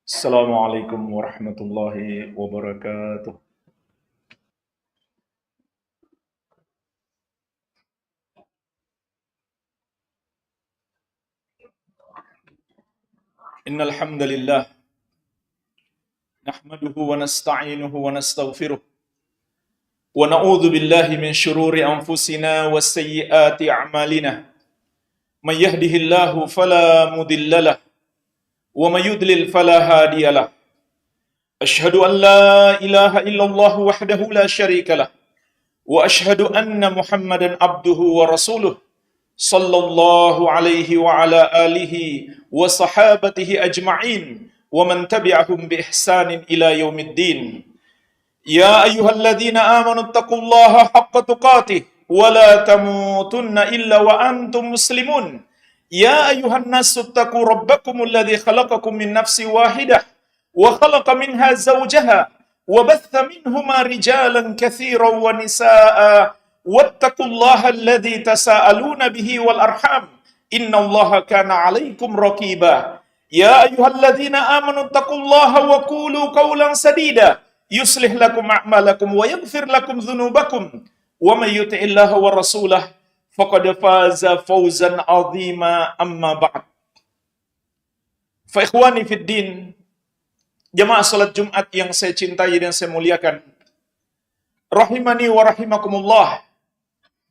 Assalamualaikum warahmatullahi wabarakatuh. Innal hamdalillah nahmaduhu wa nasta'inuhu wa nastaghfiruh wa na'udzu billahi min shururi anfusina wa sayyiati a'malina. May yahdihillahu fala mudhillalah wa may yudlil fala hadiyalah. Ashhadu an la ilaha illallah wahdahu la syarikalah wa ashhadu anna Muhammadan abduhu wa rasuluh sallallahu alaihi wa ala alihi wa sahabatihi ajma'in wa man tabi'ahum bi ihsanin ila yaumiddin. Ya ayyuhalladzina amanu taqullaha haqqa tuqatih wa la tamutunna illa wa antum muslimun. Ya ayyuhan nasu taqu rabbakumul ladzi khalaqakum min nafsin wahidah wa khalaqa minha zawjaha wa batha minhuma rijalan katsiran wa nisaa'a wattaqullaha alladzi tasaaluna bihi wal arham innallaha kana 'alaikum raqiba. Ya ayyuhalladzina amanu taqullaha wa qulu qawlan sadida yuslih lakum a'malakum wa yaghfir lakum dhunubakum wa may yuti'illaha wa rasulahu faqad faza fawzan 'azima amma ba'd. Fa ikhwani fid din, jamaah salat Jumat yang saya cintai dan saya muliakan, rahimani wa rahimakumullah.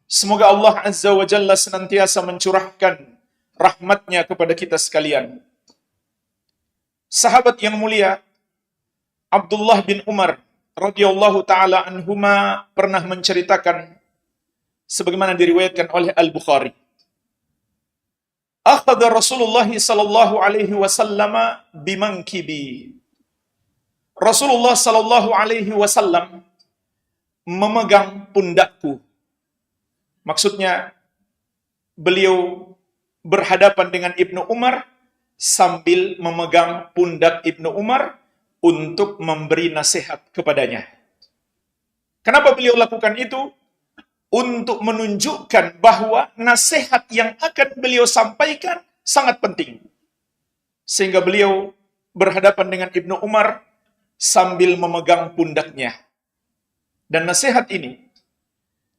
Semoga Allah Azza wa Jalla senantiasa mencurahkan rahmatnya kepada kita sekalian. Sahabat yang mulia Abdullah bin Umar radhiyallahu taala anhuma pernah menceritakan sebagaimana diriwayatkan oleh Al-Bukhari. Akhadha Rasulullah sallallahu alaihi wasallam bimankibi. Rasulullah sallallahu alaihi wasallam memegang pundakku. Maksudnya beliau berhadapan dengan Ibnu Umar sambil memegang pundak Ibnu Umar untuk memberi nasihat kepadanya. Kenapa beliau lakukan itu? Untuk menunjukkan bahwa nasihat yang akan beliau sampaikan sangat penting. Sehingga beliau berhadapan dengan Ibnu Umar sambil memegang pundaknya. Dan nasihat ini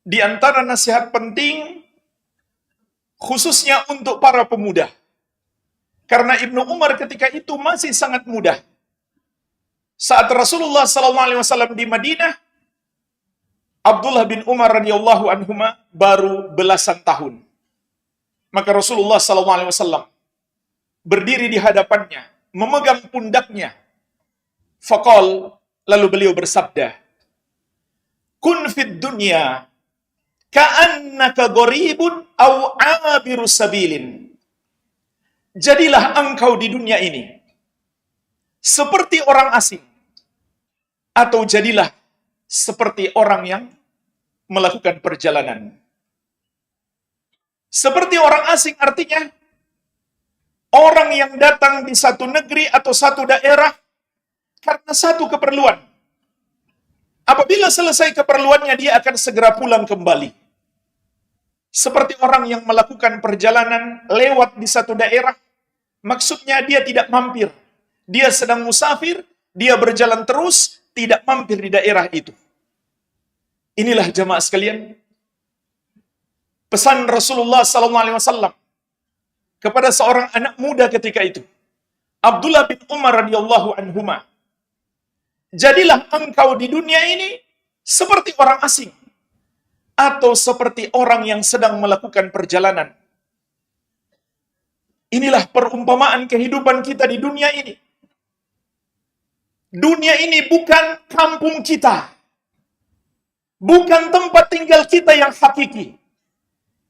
di antara nasihat penting khususnya untuk para pemuda. Karena Ibnu Umar ketika itu masih sangat muda. Saat Rasulullah SAW di Madinah, Abdullah bin Umar radhiyallahu anhuma baru belasan tahun. Maka Rasulullah SAW berdiri di hadapannya, memegang pundaknya. Faqal, lalu beliau bersabda, "Kun fid dunya ka'annaka gharibun aw 'abirus sabilin." Jadilah engkau di dunia ini seperti orang asing, atau jadilah seperti orang yang melakukan perjalanan. Seperti orang asing artinya orang yang datang di satu negeri atau satu daerah karena satu keperluan. Apabila selesai keperluannya, dia akan segera pulang kembali. Seperti orang yang melakukan perjalanan lewat di satu daerah, maksudnya dia tidak mampir. Dia sedang musafir, dia berjalan terus, tidak mampir di daerah itu. Inilah jamaah sekalian pesan Rasulullah SAW kepada seorang anak muda ketika itu, Abdullah bin Umar radhiyallahu anhuma. Jadilah engkau di dunia ini seperti orang asing. atau seperti orang yang sedang melakukan perjalanan. Inilah perumpamaan kehidupan kita di dunia ini. Dunia ini bukan kampung kita. Bukan tempat tinggal kita yang hakiki.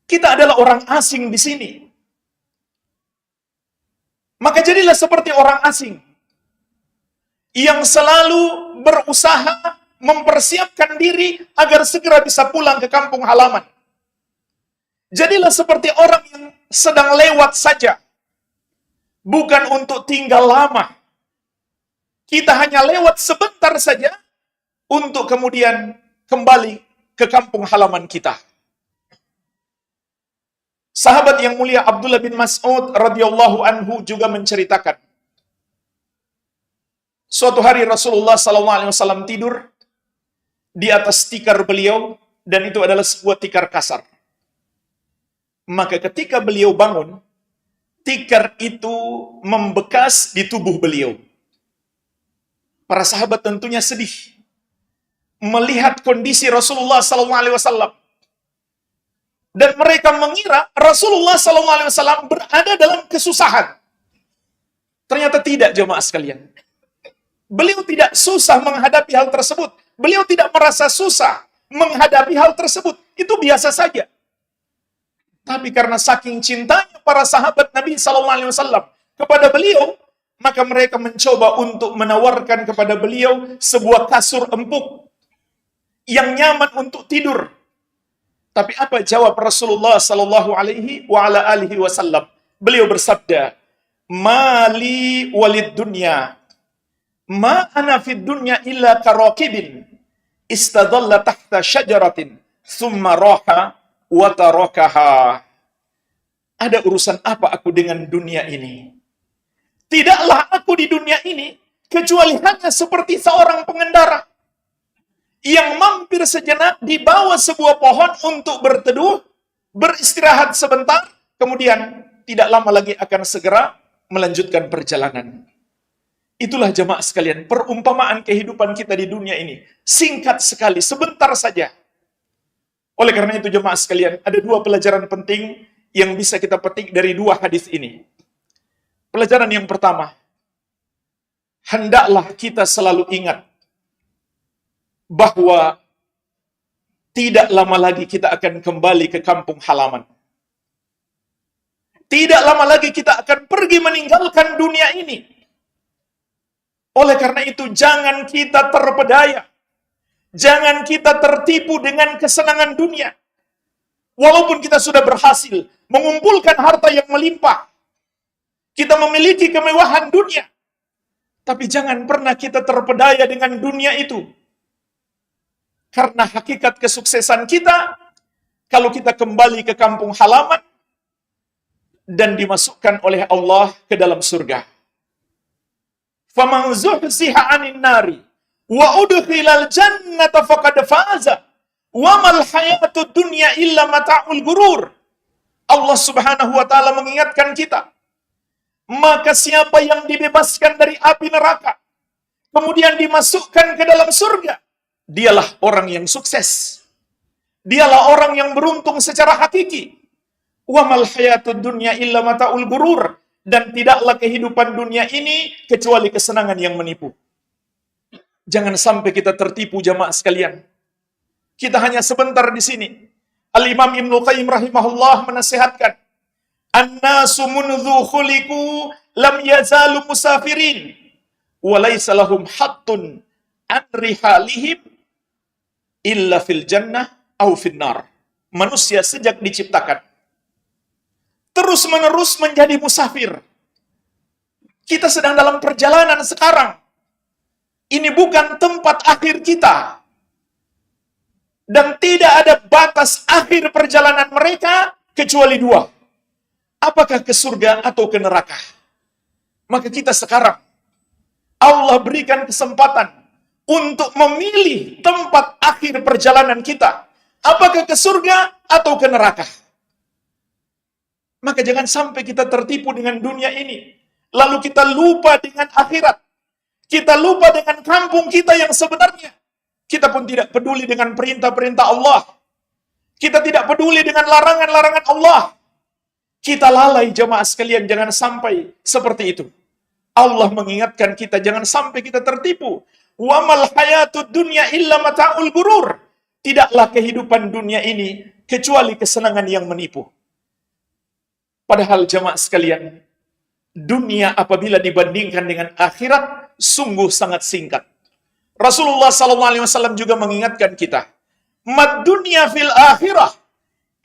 Kita adalah orang asing di sini. Maka jadilah seperti orang asing yang selalu berusaha mempersiapkan diri agar segera bisa pulang ke kampung halaman. Jadilah seperti orang yang sedang lewat saja, bukan untuk tinggal lama. Kita hanya lewat sebentar saja untuk kemudian kembali ke kampung halaman kita. Sahabat yang mulia Abdullah bin Mas'ud radhiyallahu anhu juga menceritakan, suatu hari Rasulullah SAW tidur di atas tikar beliau, dan itu adalah sebuah tikar kasar. Maka ketika beliau bangun, tikar itu membekas di tubuh beliau. Para sahabat tentunya sedih melihat kondisi Rasulullah SAW. Dan mereka mengira Rasulullah SAW berada dalam kesusahan. Ternyata tidak, jemaah sekalian. Beliau tidak susah menghadapi hal tersebut. Beliau tidak merasa susah menghadapi hal tersebut. Itu biasa saja. Tapi karena saking cintanya para sahabat Nabi SAW kepada beliau, maka mereka mencoba untuk menawarkan kepada beliau sebuah kasur empuk yang nyaman untuk tidur. Tapi apa jawab Rasulullah sallallahu alaihi wasallam? Beliau bersabda, "Mali walid dunya, ma ana fid dunya illa karakibin istadalla tahta syajaratin, thumma raha wa tarakaha." Ada urusan apa aku dengan dunia ini? Tidaklah aku di dunia ini kecuali hanya seperti seorang pengendara yang mampir sejenak di bawah sebuah pohon untuk berteduh, beristirahat sebentar, kemudian tidak lama lagi akan segera melanjutkan perjalanan. Itulah jemaah sekalian, perumpamaan kehidupan kita di dunia ini. Singkat sekali, sebentar saja. Oleh karena itu jemaah sekalian, ada dua pelajaran penting yang bisa kita petik dari dua hadis ini. Pelajaran yang pertama, hendaklah kita selalu ingat bahwa tidak lama lagi kita akan kembali ke kampung halaman. Tidak lama lagi kita akan pergi meninggalkan dunia ini. Oleh karena itu, jangan kita terpedaya. Jangan kita tertipu dengan kesenangan dunia. Walaupun kita sudah berhasil mengumpulkan harta yang melimpah, kita memiliki kemewahan dunia, tapi jangan pernah kita terpedaya dengan dunia itu. Karena hakikat kesuksesan kita, kalau kita kembali ke kampung halaman dan dimasukkan oleh Allah ke dalam surga. Faman zuhziha 'anil nari wa udkhilal jannata faqad faza wa mal hayatud dunya illa mata'ul gurur. Allah Subhanahu wa taala mengingatkan kita, maka siapa yang dibebaskan dari api neraka kemudian dimasukkan ke dalam surga, dialah orang yang sukses. Dialah orang yang beruntung secara hakiki. Wa mal hayatud dunya illa mata'ul gurur. Dan tidaklah kehidupan dunia ini kecuali kesenangan yang menipu. Jangan sampai kita tertipu jamaah sekalian. Kita hanya sebentar di sini. Al-Imam Ibnu Qayyim rahimahullah menasihatkan, "An-nasu munzu khuliqu lam yazalu musafirin wa laysa lahum hattun an rihalihim illa fil jannah au fin nar." Manusia sejak diciptakan terus-menerus menjadi musafir. Kita sedang dalam perjalanan sekarang. Ini bukan tempat akhir kita. Dan tidak ada batas akhir perjalanan mereka kecuali dua. Apakah ke surga atau ke neraka? Maka kita sekarang, Allah berikan kesempatan untuk memilih tempat akhir perjalanan kita. Apakah ke surga atau ke neraka? Maka jangan sampai kita tertipu dengan dunia ini. Lalu kita lupa dengan akhirat. Kita lupa dengan kampung kita yang sebenarnya. Kita pun tidak peduli dengan perintah-perintah Allah. Kita tidak peduli dengan larangan-larangan Allah. Kita lalai jemaah sekalian, jangan sampai seperti itu. Allah mengingatkan kita jangan sampai kita tertipu. Wa mal hayatud dunya illa mata'ul gurur. Tidaklah kehidupan dunia ini kecuali kesenangan yang menipu. Padahal jemaah sekalian, dunia apabila dibandingkan dengan akhirat sungguh sangat singkat. Rasulullah SAW juga mengingatkan kita, mad dunya fil akhirah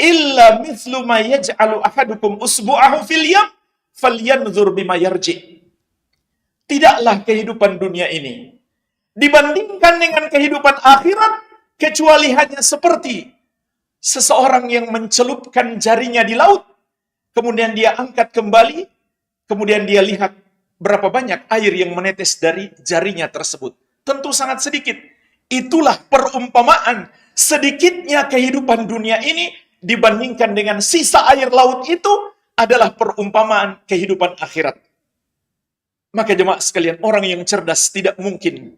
illa mithlu ma yaj'alu ahadukum usbu'ahu fil yam falyanzur bima yarji. Tidaklah kehidupan dunia ini dibandingkan dengan kehidupan akhirat kecuali hanya seperti seseorang yang mencelupkan jarinya di laut, kemudian dia angkat kembali, kemudian dia lihat berapa banyak air yang menetes dari jarinya tersebut. Tentu sangat sedikit. Itulah perumpamaan sedikitnya kehidupan dunia ini dibandingkan dengan sisa air laut itu adalah perumpamaan kehidupan akhirat. Maka jemaah sekalian, orang yang cerdas tidak mungkin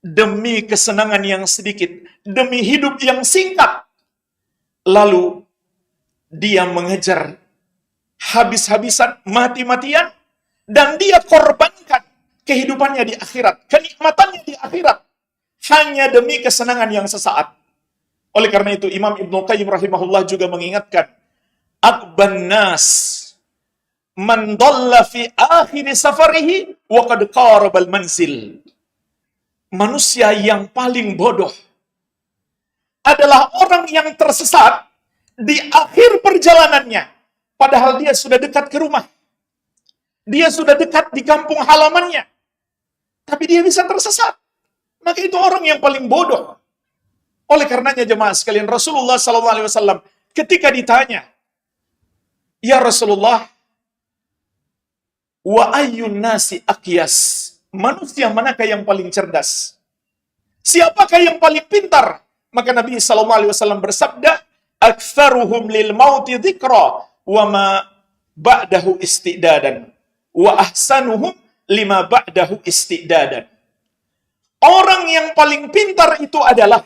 demi kesenangan yang sedikit, demi hidup yang singkat, lalu dia mengejar habis-habisan, mati-matian, dan dia korbankan kehidupannya di akhirat, kenikmatannya di akhirat, hanya demi kesenangan yang sesaat. Oleh karena itu, Imam Ibnu Qayyim rahimahullah juga mengingatkan, Aqban nas man dhalla fi akhir safarihi wa qad qarabal manzil. Manusia yang paling bodoh adalah orang yang tersesat di akhir perjalanannya, padahal dia sudah dekat ke rumah. Dia sudah dekat di kampung halamannya, tapi dia bisa tersesat. Maka itu orang yang paling bodoh. Oleh karenanya jemaah sekalian, Rasulullah SAW ketika ditanya, ya Rasulullah, wa ayyun nasi aqyas, manusia manakah yang paling cerdas? Siapakah yang paling pintar? Maka Nabi SAW bersabda, aktsaruhum lil mauti dzikra wa ma ba'dahu istidadan wa ahsanuhum lima ba'dahu istidadan. Orang yang paling pintar itu adalah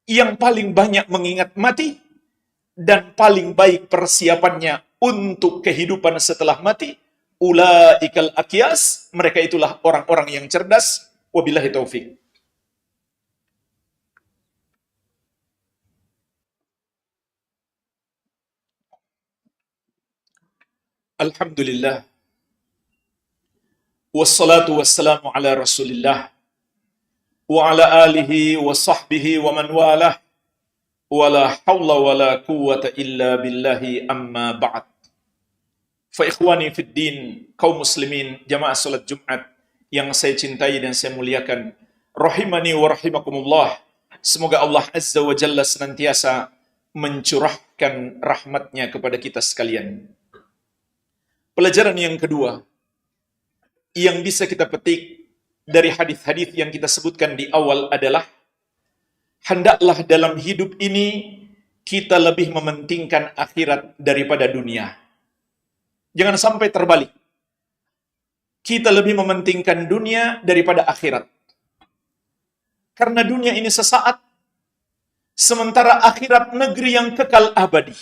yang paling banyak mengingat mati dan paling baik persiapannya untuk kehidupan setelah mati. Ulaikal aqyas, mereka itulah orang-orang yang cerdas. Wabillahi taufik. Alhamdulillah. Wassalatu wassalamu ala Rasulillah wa ala alihi wa sahbihi wa man walah. Wala hawla wala quwwata illa billahi amma ba'd. Fa ikhwani fid din, kaum muslimin, jamaah salat Jumat yang saya cintai dan saya muliakan, rahimani wa rahimakumullah. Semoga Allah Azza wa Jalla senantiasa mencurahkan rahmatnya kepada kita sekalian. Pelajaran yang kedua yang bisa kita petik dari hadis-hadis yang kita sebutkan di awal adalah, hendaklah dalam hidup ini kita lebih mementingkan akhirat daripada dunia. Jangan sampai terbalik. Kita lebih mementingkan dunia daripada akhirat. Karena dunia ini sesaat, sementara akhirat negeri yang kekal abadi.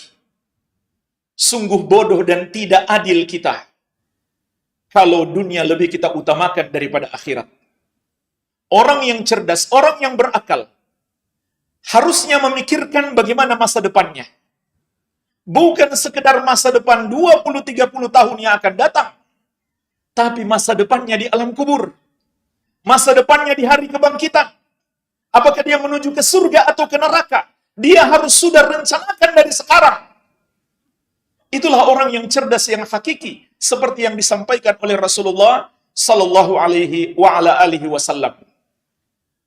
Sungguh bodoh dan tidak adil kita kalau dunia lebih kita utamakan daripada akhirat. Orang yang cerdas, orang yang berakal, harusnya memikirkan bagaimana masa depannya. Bukan sekedar masa depan 20-30 tahun yang akan datang, tapi masa depannya di alam kubur. Masa depannya di hari kebangkitan. Apakah dia menuju ke surga atau ke neraka? Dia harus sudah rencanakan dari sekarang. Itulah orang yang cerdas, yang hakiki, seperti yang disampaikan oleh Rasulullah sallallahu alaihi wa ala alihi wasallam.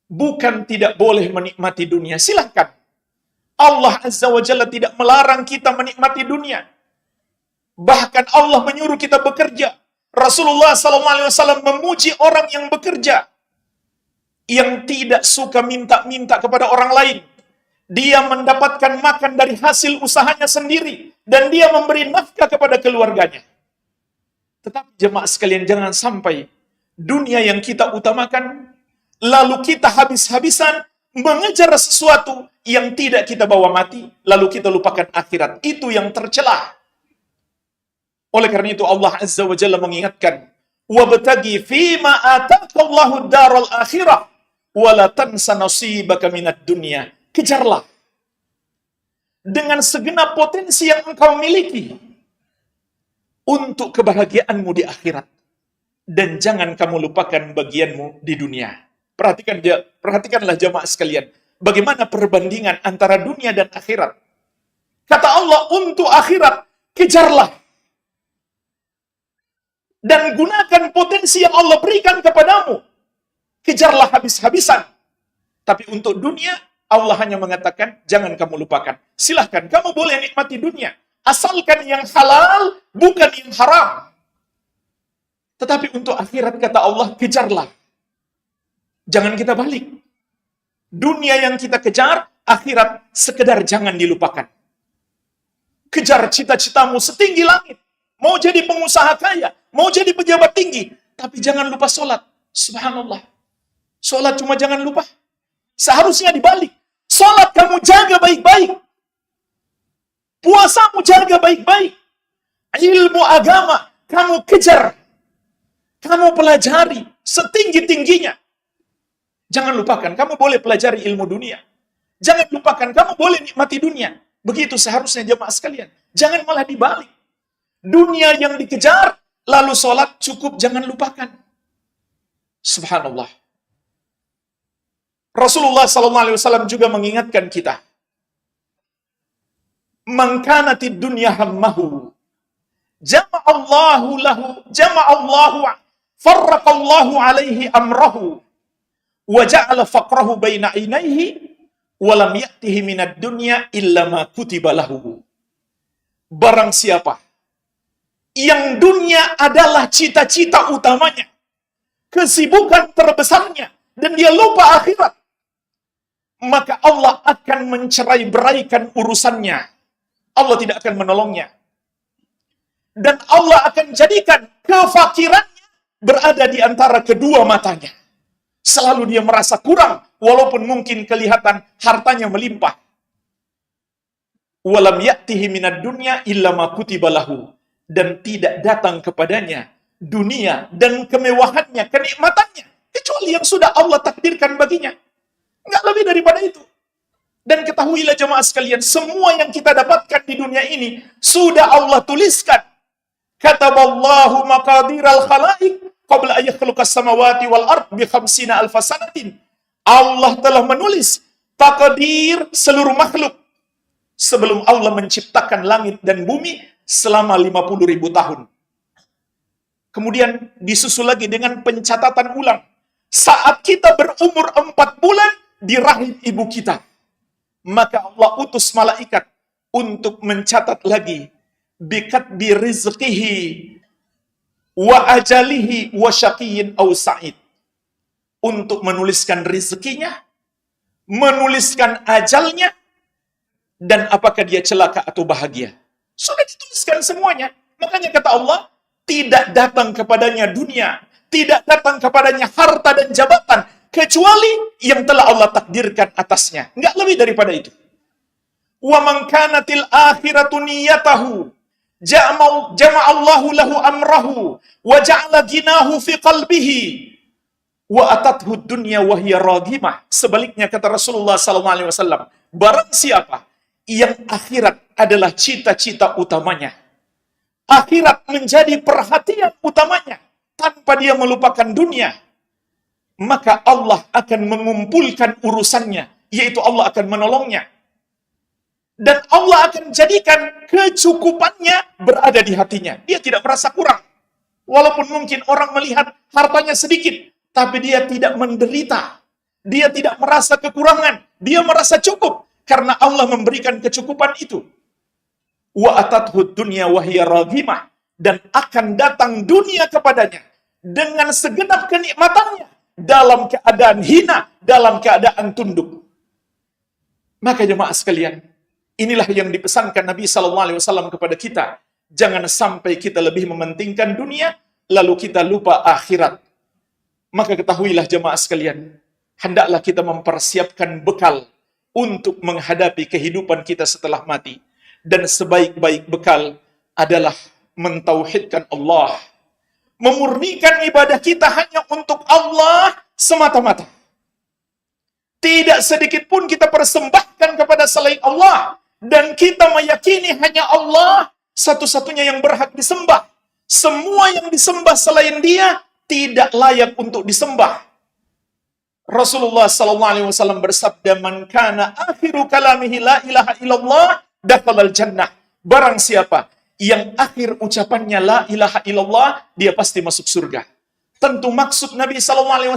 Bukan tidak boleh menikmati dunia, silahkan. Allah Azza wa Jalla tidak melarang kita menikmati dunia. Bahkan Allah menyuruh kita bekerja. Rasulullah sallallahu alaihi wasallam memuji orang yang bekerja, yang tidak suka minta-minta kepada orang lain. Dia mendapatkan makan dari hasil usahanya sendiri, dan dia memberi nafkah kepada keluarganya. Tetapi jemaah sekalian, jangan sampai dunia yang kita utamakan, lalu kita habis-habisan mengejar sesuatu yang tidak kita bawa mati, lalu kita lupakan akhirat. Itu yang tercela. Oleh karena itu Allah Azza wa Jalla mengingatkan, "Wabtaghi fima ataqallahu daral akhirah, wa la tansa nasibaka minad dunya." Kejarlah dengan segenap potensi yang engkau miliki untuk kebahagiaanmu di akhirat. Dan jangan kamu lupakan bagianmu di dunia. Perhatikanlah jamaah sekalian, bagaimana perbandingan antara dunia dan akhirat. Kata Allah, untuk akhirat, kejarlah. Dan gunakan potensi yang Allah berikan kepadamu. Kejarlah habis-habisan. Tapi untuk dunia, Allah hanya mengatakan, jangan kamu lupakan. Silahkan, kamu boleh nikmati dunia. Asalkan yang halal, bukan yang haram. Tetapi untuk akhirat, kata Allah, kejarlah. Jangan kita balik. Dunia yang kita kejar, akhirat sekedar jangan dilupakan. Kejar cita-citamu setinggi langit. Mau jadi pengusaha kaya, mau jadi pejabat tinggi. Tapi jangan lupa sholat. Subhanallah. Sholat cuma jangan lupa. Seharusnya dibalik. Sholat kamu jaga baik-baik. Puasamu jaga baik-baik. Ilmu agama kamu kejar. Kamu pelajari setinggi-tingginya. Jangan lupakan, kamu boleh pelajari ilmu dunia. Jangan lupakan, kamu boleh nikmati dunia. Begitu seharusnya jemaah sekalian. Jangan malah dibalik. Dunia yang dikejar, lalu sholat cukup jangan lupakan. Subhanallah. Rasulullah SAW juga mengingatkan kita. Man kanatid dunya hammahu, jama'allahu farraqallahu alaihi amrahu, wa ja'ala faqrahu baina ainaihi, wa lam ya'tihi minad dunya illa ma kutiba lahu. Barang siapa yang dunia adalah cita-cita utamanya, kesibukan terbesarnya, dan dia lupa akhirat, maka Allah akan mencerai-beraikan urusannya. Allah tidak akan menolongnya. Dan Allah akan jadikan kefakirannya berada di antara kedua matanya. Selalu dia merasa kurang, walaupun mungkin kelihatan hartanya melimpah. Walam ya'tihi minad dunya illa ma kutiba lahu. Dan tidak datang kepadanya dunia dan kemewahannya, kenikmatannya, kecuali yang sudah Allah takdirkan baginya. Enggak lebih daripada itu. Dan ketahuilah jemaah sekalian, semua yang kita dapatkan di dunia ini sudah Allah tuliskan. Kataballahu maqadiral khalaiq qabla an yakhluqas samawati wal ard bi 50 alf sanatin. Allah telah menulis takdir seluruh makhluk sebelum Allah menciptakan langit dan bumi selama 50.000 tahun. Kemudian disusul lagi dengan pencatatan ulang. Saat kita berumur 4 bulan di rahim ibu kita, maka Allah utus malaikat untuk mencatat lagi bikatbi rizqihi wa ajalihi wa syaqiyyin aw sa'id, untuk menuliskan rizkinya, menuliskan ajalnya, dan apakah dia celaka atau bahagia. Sudah dituliskan semuanya. Makanya kata Allah, tidak datang kepadanya dunia, tidak datang kepadanya harta dan jabatan, kecuali yang telah Allah takdirkan atasnya. Enggak lebih daripada itu. Wa man kanatil akhiratu niyatahu jama'allahu lahu amrahu wa ja'ala ginahu fi qalbihi wa atathu dunya wa hiya ragimah. Sebaliknya kata Rasulullah SAW, barang siapa yang akhirat adalah cita-cita utamanya, akhirat menjadi perhatian utamanya tanpa dia melupakan dunia, maka Allah akan mengumpulkan urusannya, yaitu Allah akan menolongnya. Dan Allah akan jadikan kecukupannya berada di hatinya. Dia tidak merasa kurang. Walaupun mungkin orang melihat hartanya sedikit, tapi dia tidak menderita. Dia tidak merasa kekurangan. Dia merasa cukup. Karena Allah memberikan kecukupan itu. Wa atathu dunya wa hiya ragimah. Dan akan datang dunia kepadanya dengan segenap kenikmatannya, dalam keadaan hina, dalam keadaan tunduk. Maka jemaah sekalian, inilah yang dipesankan Nabi SAW kepada kita. Jangan sampai kita lebih mementingkan dunia, lalu kita lupa akhirat. Maka ketahuilah jemaah sekalian, hendaklah kita mempersiapkan bekal untuk menghadapi kehidupan kita setelah mati. Dan sebaik-baik bekal adalah mentauhidkan Allah, memurnikan ibadah kita hanya untuk Allah semata-mata. Tidak sedikit pun kita persembahkan kepada selain Allah, dan kita meyakini hanya Allah satu-satunya yang berhak disembah. Semua yang disembah selain Dia tidak layak untuk disembah. Rasulullah SAW bersabda, "Man kana akhiru kalamihi la ilaha illallah, dakhalal jannah." Barang siapa yang akhir ucapannya la ilaha illallah, dia pasti masuk surga. Tentu maksud Nabi SAW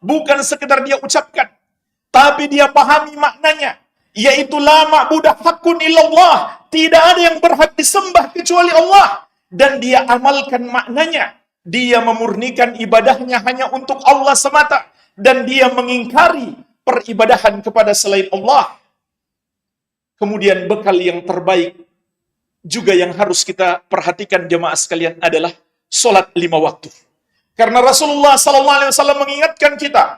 bukan sekedar dia ucapkan, tapi dia pahami maknanya, yaitu la ma'budah haqqun illallah, tidak ada yang berhak disembah kecuali Allah, dan dia amalkan maknanya. Dia memurnikan ibadahnya hanya untuk Allah semata, dan dia mengingkari peribadahan kepada selain Allah. Kemudian bekal yang terbaik juga yang harus kita perhatikan jemaah sekalian adalah solat 5 waktu. Karena Rasulullah SAW mengingatkan kita,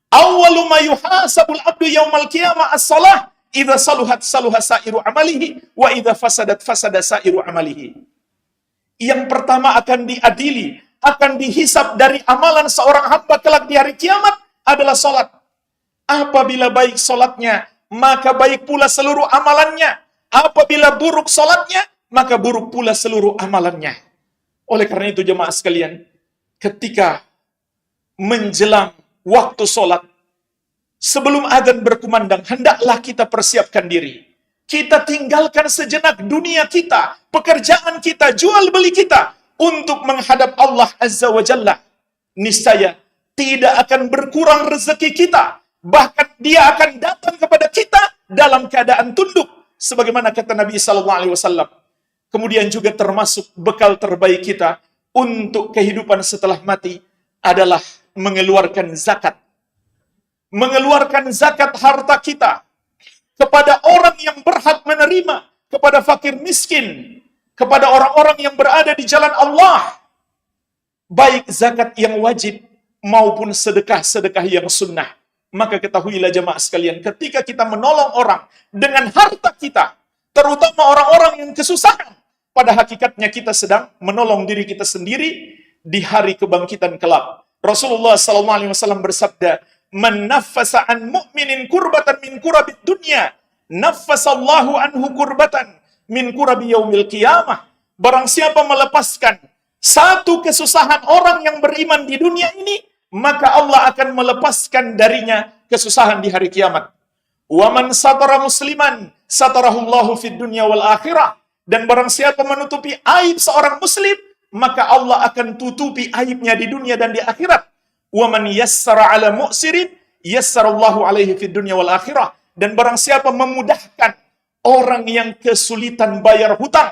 awwalu ma yuhasabul abdu yaumal qiyamah as-salah, idza saluhat saluha sairu amalihi, wa idza fasadat fasada sairu amalihi. Yang pertama akan diadili, akan dihisab dari amalan seorang hamba kelak di hari kiamat adalah solat. Apabila baik solatnya, maka baik pula seluruh amalannya. Apabila buruk solatnya, maka buruk pula seluruh amalannya. Oleh karena itu jemaah sekalian, ketika menjelang waktu solat, sebelum adzan berkumandang, hendaklah kita persiapkan diri. Kita tinggalkan sejenak dunia kita, pekerjaan kita, jual beli kita, untuk menghadap Allah Azza wa Jalla. Niscaya tidak akan berkurang rezeki kita, bahkan Dia akan datang kepada kita dalam keadaan tunduk, sebagaimana kata Nabi SAW. Kemudian juga termasuk bekal terbaik kita untuk kehidupan setelah mati adalah mengeluarkan zakat. Mengeluarkan zakat harta kita kepada orang yang berhak menerima, kepada fakir miskin, kepada orang-orang yang berada di jalan Allah. Baik zakat yang wajib maupun sedekah-sedekah yang sunnah. Maka ketahuilah jemaah sekalian, ketika kita menolong orang dengan harta kita, terutama orang-orang yang kesusahan, pada hakikatnya kita sedang menolong diri kita sendiri di hari kebangkitan kelak. Rasulullah SAW bersabda, "Man naffasa an mu'minin kurbatan min kurabid dunya, naffasallahu anhu kurbatan min kurabi yaumil qiyamah." Barang siapa melepaskan satu kesusahan orang yang beriman di dunia ini, maka Allah akan melepaskan darinya kesusahan di hari kiamat. Wa man satara musliman satarahullahu fid dunya wal akhirah. Dan barang siapa menutupi aib seorang muslim, maka Allah akan tutupi aibnya di dunia dan di akhirat. Wa man yassara ala mu'sirin yassarallahu alaihi fid dunya wal akhirah. Dan barang siapa memudahkan orang yang kesulitan bayar hutang,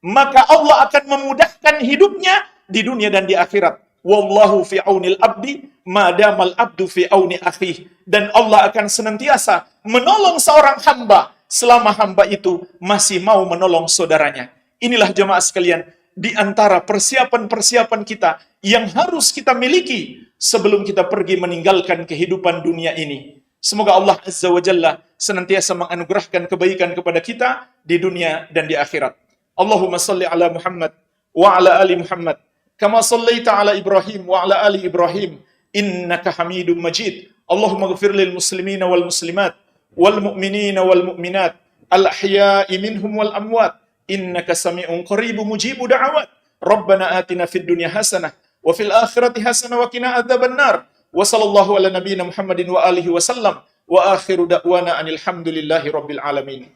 maka Allah akan memudahkan hidupnya di dunia dan di akhirat. Wallahu fi aunil abdi madamal abdu fi auni akhih. Dan Allah akan senantiasa menolong seorang hamba selama hamba itu masih mau menolong saudaranya. Inilah jemaah sekalian, di antara persiapan-persiapan kita yang harus kita miliki sebelum kita pergi meninggalkan kehidupan dunia ini. Semoga Allah Azza wa Jalla senantiasa menganugerahkan kebaikan kepada kita di dunia dan di akhirat. Allahumma salli ala Muhammad wa ala ali Muhammad kama sallaita ala Ibrahim wa ala ali Ibrahim innaka Hamidum Majid. Allahumma ighfir lil muslimina wal muslimat wal mu'minina wal mu'minat al ahya'i minhum wal amwat innaka sami'un qaribun mujibu da'awat. Rabbana atina fid dunya hasanah wa fil akhirati hasanah wa qina adzabannar. Wa sallallahu ala nabiyyina Muhammadin wa alihi wa sallam wa akhiru da'wana anil hamdulillahi rabbil alamin.